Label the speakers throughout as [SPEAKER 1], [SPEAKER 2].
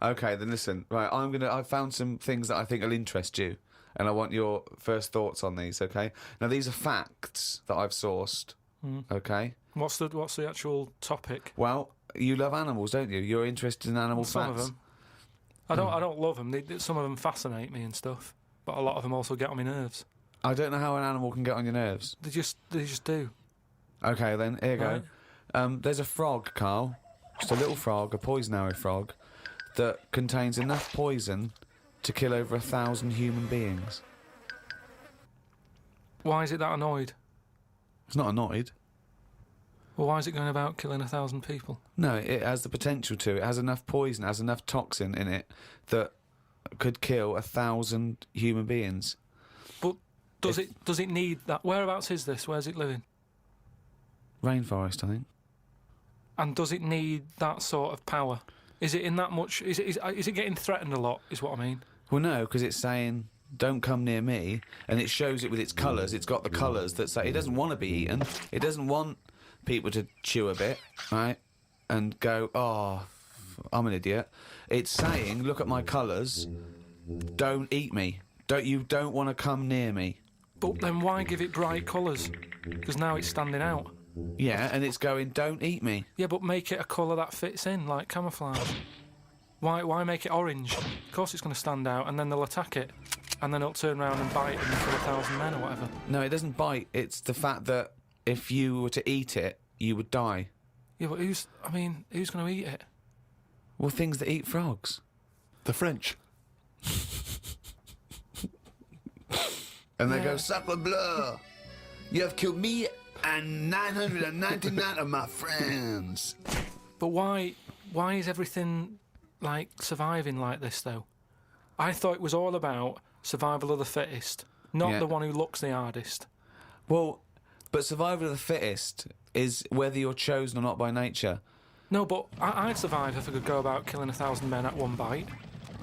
[SPEAKER 1] Okay, then listen. Right, I've found some things that I think will interest you, and I want your first thoughts on these. Okay. Now these are facts that I've sourced. Okay.
[SPEAKER 2] What's the actual topic?
[SPEAKER 1] Well, you love animals, don't you? You're interested in animal
[SPEAKER 2] Some
[SPEAKER 1] facts.
[SPEAKER 2] of them. I don't love them. Some of them fascinate me and stuff, but a lot of them also get on my nerves.
[SPEAKER 1] I don't know how an animal can get on your nerves.
[SPEAKER 2] They just do.
[SPEAKER 1] Okay, then here you
[SPEAKER 2] Right.
[SPEAKER 1] go. There's a frog, Karl. Just a little frog, a poison arrow frog, that contains enough poison to kill over 1,000 human beings.
[SPEAKER 2] Why is it that annoyed?
[SPEAKER 1] It's not annoyed.
[SPEAKER 2] Well, why is it going about killing 1,000 people?
[SPEAKER 1] No, it has the potential to. It has enough poison, it has enough toxin in it that could kill 1,000 human beings.
[SPEAKER 2] But does it need that? Whereabouts is this? Where's it living?
[SPEAKER 1] Rainforest, I think.
[SPEAKER 2] And does it need that sort of power? Is it in that much? Is it getting threatened a lot? Is what I mean.
[SPEAKER 1] Well, no, because it's saying, don't come near me, and it shows it with its colours. It's got the colours that say it doesn't want to be eaten. It doesn't want people to chew a bit, right, and go, oh, I'm an idiot. It's saying, look at my colours, don't eat me. Don't want to come near me.
[SPEAKER 2] But then why give it bright colours? Because now it's standing out.
[SPEAKER 1] Yeah, and it's going, don't eat me.
[SPEAKER 2] Yeah, but make it a colour that fits in, like camouflage. Why make it orange? Of course it's going to stand out, and then they'll attack it. And then it'll turn around and bite and kill 1,000 men or whatever.
[SPEAKER 1] No, it doesn't bite. It's the fact that if you were to eat it, you would die.
[SPEAKER 2] Yeah, but who's going to eat it?
[SPEAKER 1] Well, things that eat frogs.
[SPEAKER 3] The French.
[SPEAKER 1] And they go, sacre bleu! You have killed me and 999 of my friends.
[SPEAKER 2] But why is everything, like, surviving like this, though? I thought it was all about survival of the fittest, not the one who looks the hardest.
[SPEAKER 1] Well, but survival of the fittest is whether you're chosen or not by nature.
[SPEAKER 2] No, but I'd survive if I could go about killing 1,000 men at one bite.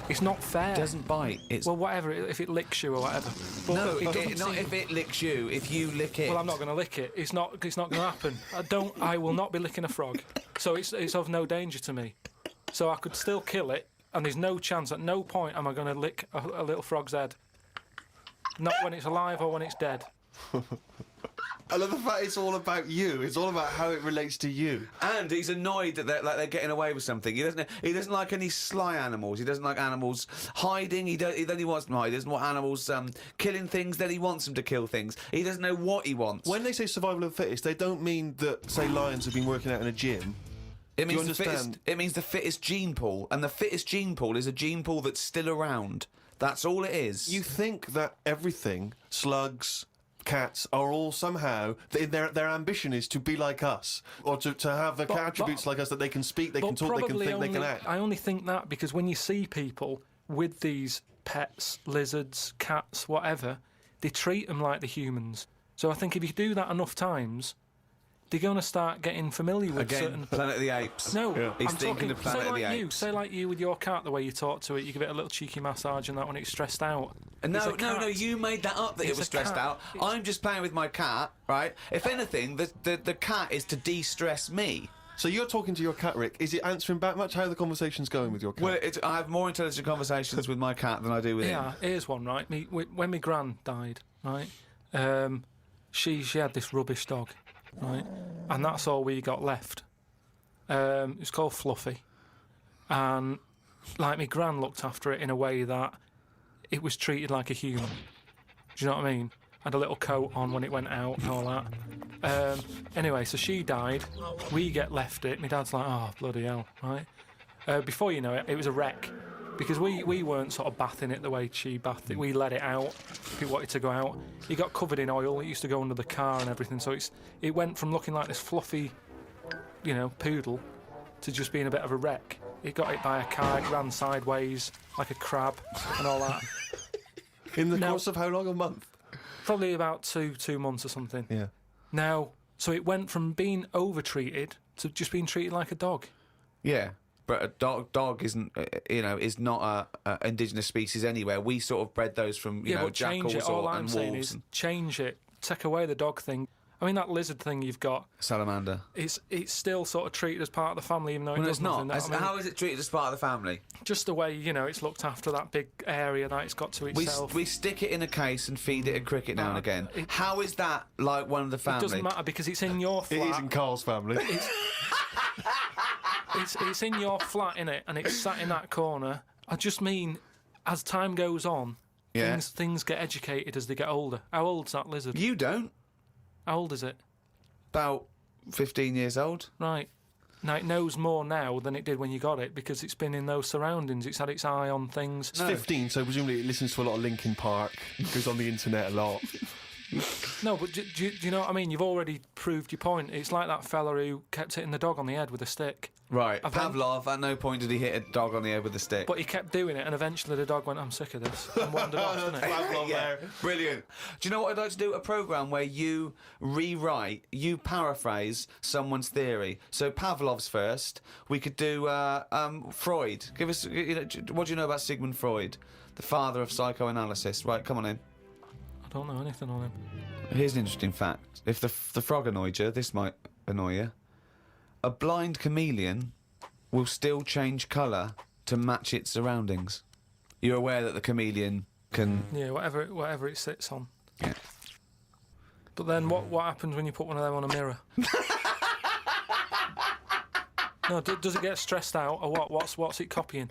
[SPEAKER 2] It's not fair.
[SPEAKER 1] It doesn't bite. It's
[SPEAKER 2] well, whatever, if it licks you or whatever. But
[SPEAKER 1] no,
[SPEAKER 2] not
[SPEAKER 1] if it licks you. If you lick it.
[SPEAKER 2] Well, I'm not going to lick it. It's not going to happen. I will not be licking a frog. So it's of no danger to me. So I could still kill it, and there's no chance, at no point am I going to lick a little frog's head. Not when it's alive or when it's dead.
[SPEAKER 3] I love the fact it's all about you. It's all about how it relates to you.
[SPEAKER 1] And he's annoyed that they're getting away with something. He doesn't like any sly animals. He doesn't like animals hiding. He only wants them hide. He doesn't want animals killing things. Then he wants them to kill things. He doesn't know what he wants.
[SPEAKER 3] When they say survival of the fittest, they don't mean that, say, lions have been working out in a gym.
[SPEAKER 1] It means the fittest gene pool, and the fittest gene pool is a gene pool that's still around. That's all it is.
[SPEAKER 3] You think that everything, slugs, cats, are all somehow their ambition is to be like us, or to have the attributes like us, that they can speak, they can talk, they can think, they can act.
[SPEAKER 2] I only think that because when you see people with these pets, lizards, cats, whatever, they treat them like the humans. So I think if you do that enough times, they're going to start getting familiar with certain...
[SPEAKER 1] Planet of the Apes.
[SPEAKER 2] No,
[SPEAKER 1] yeah. He's thinking of Planet of the Apes.
[SPEAKER 2] Say like you with your cat, the way you talk to it, you give it a little cheeky massage and that when it's stressed out.
[SPEAKER 1] No, you made that up that it was stressed out. I'm just playing with my cat, right? If anything, the cat is to de-stress me.
[SPEAKER 3] So you're talking to your cat, Rick. Is it answering back much? How are the conversations going with your cat?
[SPEAKER 1] Well, I have more intelligent conversations with my cat than I do with him.
[SPEAKER 2] Yeah, here's one, right? When my gran died, right, she had this rubbish dog, right, and that's all we got left. It was called Fluffy, and like my gran looked after it in a way that it was treated like a human. Do you know what I mean? Had a little coat on when it went out and all that. Anyway, so she died. We get left it. My dad's like, oh, bloody hell, right? Before you know it, it was a wreck. Because we weren't sort of bathing it the way she bathed it. We let it out. If it wanted to go out. It got covered in oil. It used to go under the car and everything. So it went from looking like this fluffy, poodle to just being a bit of a wreck. It got hit by a car. It ran sideways like a crab and all that.
[SPEAKER 3] In the course of how long? A month?
[SPEAKER 2] Probably about two months or something.
[SPEAKER 3] Yeah.
[SPEAKER 2] Now, so it went from being over-treated to just being treated like a dog.
[SPEAKER 1] Yeah, but a dog isn't, is not a indigenous species anywhere. We sort of bred those from, jackals
[SPEAKER 2] all
[SPEAKER 1] and
[SPEAKER 2] I'm saying
[SPEAKER 1] wolves.
[SPEAKER 2] is change it. Take away the dog thing. I mean, that lizard thing you've got,
[SPEAKER 1] Salamander.
[SPEAKER 2] it's still sort of treated as part of the family, even though it
[SPEAKER 1] Well,
[SPEAKER 2] does
[SPEAKER 1] it's not.
[SPEAKER 2] nothing.
[SPEAKER 1] How is it treated as part of the family?
[SPEAKER 2] Just the way, it's looked after, that big area that it's got to itself.
[SPEAKER 1] We stick it in a case and feed it a cricket now and again. How is that like one of the family?
[SPEAKER 2] It doesn't matter because it's in your flat.
[SPEAKER 3] It is in Karl's family.
[SPEAKER 2] It's in your flat, innit? And it's sat in that corner. I just mean, as time goes on, things get educated as they get older. How old's that lizard?
[SPEAKER 1] You don't.
[SPEAKER 2] How old is it?
[SPEAKER 1] About 15 years old.
[SPEAKER 2] Right. Now, it knows more now than it did when you got it because it's been in those surroundings. It's had its eye on things.
[SPEAKER 3] It's 15, so presumably it listens to a lot of Linkin Park, goes on the internet a lot.
[SPEAKER 2] No, but do you know what I mean? You've already proved your point. It's like that fella who kept hitting the dog on the head with a stick.
[SPEAKER 1] Right. Pavlov, at no point did he hit a dog on the head with a stick.
[SPEAKER 2] But he kept doing it, and eventually the dog went, I'm sick of this, and wandered off, didn't it?
[SPEAKER 3] Pavlov there.
[SPEAKER 1] Brilliant. Do you know what I'd like to do? A programme where you you paraphrase someone's theory. So Pavlov's first. We could do Freud. Give us, what do you know about Sigmund Freud, the father of psychoanalysis? Right, come on in.
[SPEAKER 2] I don't know anything on him.
[SPEAKER 1] Here's an interesting fact. If the frog annoyed you, this might annoy you. A blind chameleon will still change colour to match its surroundings. You're aware that the chameleon can...
[SPEAKER 2] Yeah, whatever it sits on.
[SPEAKER 1] Yeah.
[SPEAKER 2] But then what happens when you put one of them on a mirror? No, does it get stressed out, or what? What's it copying?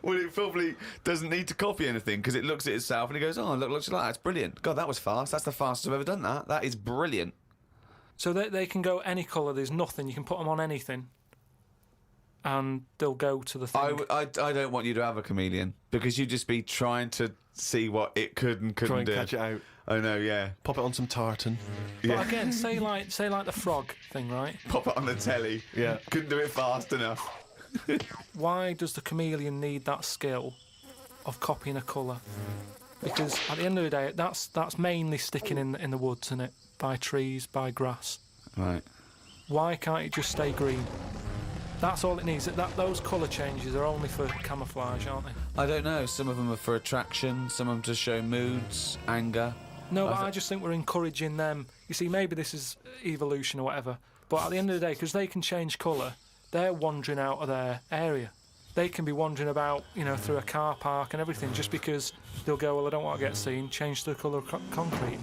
[SPEAKER 1] Well, it probably doesn't need to copy anything because it looks at itself and it goes, oh, look, looks like that. It's brilliant. God, that was fast. That's the fastest I've ever done that. That is brilliant.
[SPEAKER 2] So they can go any colour, there's nothing, you can put them on anything and they'll go to the thing.
[SPEAKER 1] I don't want you to have a chameleon because you'd just be trying to see what it could and couldn't
[SPEAKER 3] Try and
[SPEAKER 1] do.
[SPEAKER 3] catch it out.
[SPEAKER 1] I know, yeah.
[SPEAKER 3] Pop it on some tartan.
[SPEAKER 2] But again, say like the frog thing, right?
[SPEAKER 1] Pop it on the telly.
[SPEAKER 3] Yeah.
[SPEAKER 1] Couldn't do it fast enough.
[SPEAKER 2] Why does the chameleon need that skill of copying a colour? Because at the end of the day, that's mainly sticking in the woods, isn't it? By trees, by grass.
[SPEAKER 1] Right.
[SPEAKER 2] Why can't it just stay green? That's all it needs. Those colour changes are only for camouflage, aren't they?
[SPEAKER 1] I don't know. Some of them are for attraction. Some of them to show moods, anger.
[SPEAKER 2] No, but I just think we're encouraging them. You see, maybe this is evolution or whatever, but at the end of the day, because they can change colour, they're wandering out of their area. They can be wandering about, through a car park and everything, just because they'll go, well, I don't want to get seen, change the colour of concrete.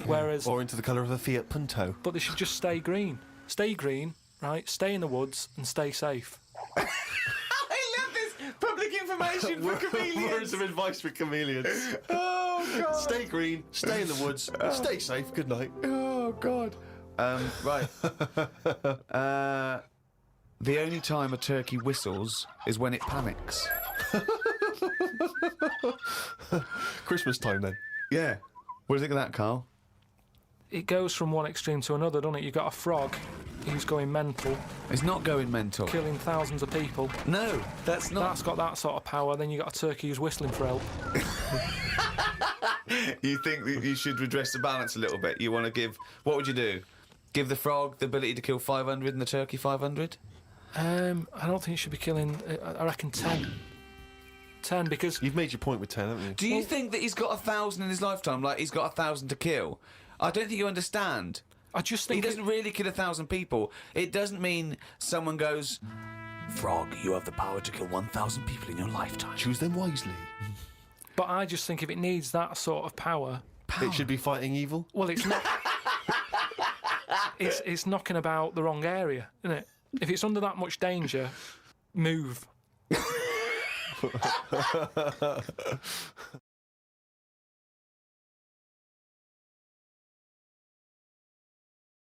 [SPEAKER 2] Whereas...
[SPEAKER 3] Or into the colour of a Fiat Punto.
[SPEAKER 2] But they should just stay green. Stay green, right? Stay in the woods and stay safe.
[SPEAKER 1] I love this public information for chameleons.
[SPEAKER 3] Words of advice for chameleons.
[SPEAKER 1] Oh, God.
[SPEAKER 3] Stay green, stay in the woods, stay safe, good night.
[SPEAKER 1] Oh, God. Right. The only time a turkey whistles is when it panics.
[SPEAKER 3] Christmas time then.
[SPEAKER 1] Yeah. What do you think of that, Karl?
[SPEAKER 2] It goes from one extreme to another, doesn't it? You've got a frog who's going mental,
[SPEAKER 1] It's not going mental.
[SPEAKER 2] killing thousands of people.
[SPEAKER 1] No, that's not.
[SPEAKER 2] That's got that sort of power. Then you've got a turkey who's whistling for help.
[SPEAKER 1] You think that you should redress the balance a little bit? You want to give... What would you do? Give the frog the ability to kill 500 and the turkey 500?
[SPEAKER 2] I don't think you should be killing... I reckon 10. 10, because...
[SPEAKER 3] You've made your point with 10, haven't you?
[SPEAKER 1] Do you think that he's got 1,000 in his lifetime, like he's got 1,000 to kill? I don't think you understand.
[SPEAKER 2] I just
[SPEAKER 1] He
[SPEAKER 2] think...
[SPEAKER 1] doesn't really kill 1,000 people. It doesn't mean someone goes, Frog, you have the power to kill 1,000 people in your lifetime.
[SPEAKER 3] Choose them wisely.
[SPEAKER 2] But I just think if it needs that sort of power...
[SPEAKER 3] It should be fighting evil.
[SPEAKER 2] Well, it's not... it's knocking about the wrong area, isn't it? If it's under that much danger, move.